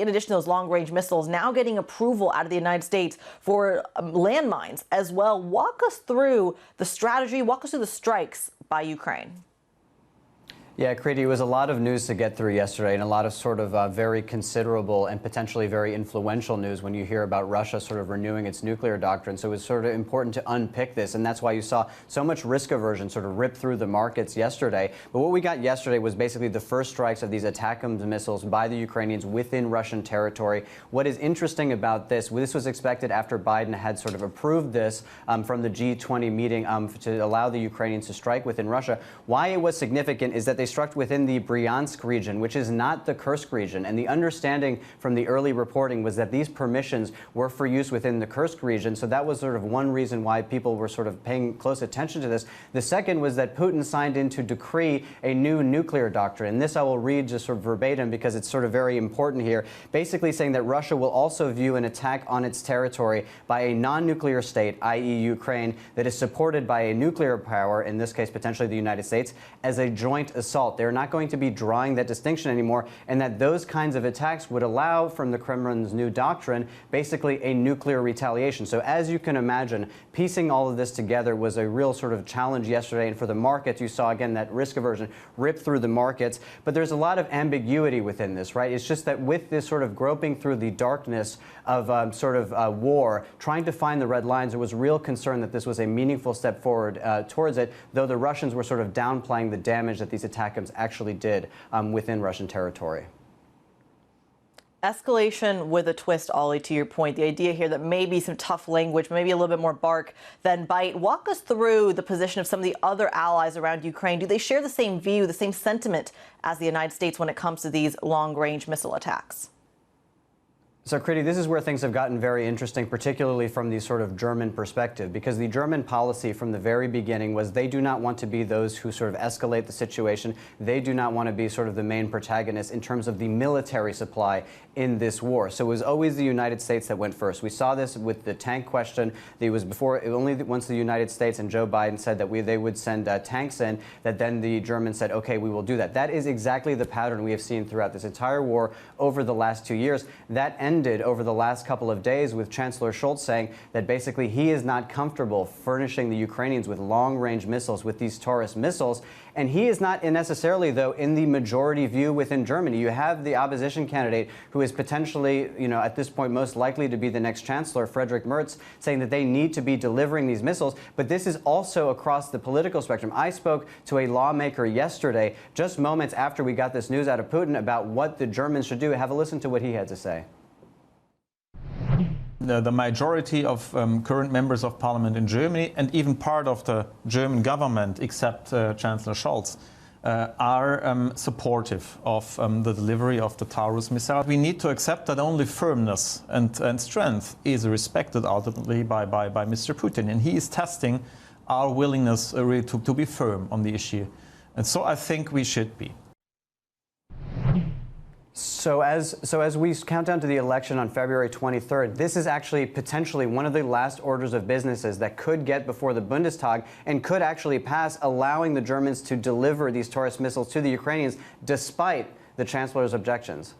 In addition to those long-range missiles, now getting approval out of the United States for landmines as well. Walk us through the strategy, walk us through the strikes by Ukraine. Yeah, Kriti, it was a lot of news to get through yesterday, and a lot of sort of very considerable and potentially very influential news when you hear about Russia sort of renewing its nuclear doctrine. So it was sort of important to unpick this, and that's why you saw so much risk aversion sort of rip through the markets yesterday. But what we got yesterday was basically the first strikes of these ATACMS missiles by the Ukrainians within Russian territory. What is interesting about this was expected after Biden had sort of approved this from the G20 meeting to allow the Ukrainians to strike within Russia. Why it was significant is that they struck within the Bryansk region, which is not the Kursk region. And the understanding from the early reporting was that these permissions were for use within the Kursk region. So that was sort of one reason why people were sort of paying close attention to this. The second was that Putin signed into decree a new nuclear doctrine. And this I will read just sort of verbatim because it's sort of very important here. Basically saying that Russia will also view an attack on its territory by a non-nuclear state, i.e. Ukraine, that is supported by a nuclear power, in this case potentially the United States, as a joint assault. They're not going to be drawing that distinction anymore, and that those kinds of attacks would allow, from the Kremlin's new doctrine, basically a nuclear retaliation. So as you can imagine, piecing all of this together was a real sort of challenge yesterday, and for the markets, you saw again that risk aversion rip through the markets. But there's a lot of ambiguity within this, right? It's just that with this sort of groping through the darkness of war, trying to find the red lines, there was real concern that this was a meaningful step forward towards it, though the Russians were sort of downplaying the damage that these ATACMS actually did within Russian territory. Escalation with a twist, Ollie, to your point. The idea here that maybe some tough language, maybe a little bit more bark than bite. Walk us through the position of some of the other allies around Ukraine. Do they share the same view, the same sentiment as the United States when it comes to these long-range missile attacks? So, Kriti, this is where things have gotten very interesting, particularly from the sort of German perspective, because the German policy from the very beginning was they do not want to be those who sort of escalate the situation. They do not want to be sort of the main protagonists in terms of the military supply in this war. So it was always the United States that went first. We saw this with the tank question. It was before, only once the United States and Joe Biden said that they would send tanks in, that then the Germans said, okay, we will do that. That is exactly the pattern we have seen throughout this entire war over the last 2 years. That ended over the last couple of days with Chancellor Scholz saying that basically he is not comfortable furnishing the Ukrainians with long-range missiles, with these Taurus missiles. And he is not necessarily, though, in the majority view within Germany. You have the opposition candidate who is potentially, at this point, most likely to be the next chancellor, Friedrich Merz, saying that they need to be delivering these missiles. But this is also across the political spectrum. I spoke to a lawmaker yesterday, just moments after we got this news out of Putin, about what the Germans should do. Have a listen to what he had to say. The majority of current members of parliament in Germany, and even part of the German government, except Chancellor Scholz, are supportive of the delivery of the Taurus missile. We need to accept that only firmness and strength is respected ultimately by Mr. Putin, and he is testing our willingness really to be firm on the issue. And so I think we should be. So as we count down to the election on February 23rd, this is actually potentially one of the last orders of businesses that could get before the Bundestag and could actually pass, allowing the Germans to deliver these Taurus missiles to the Ukrainians despite the Chancellor's objections.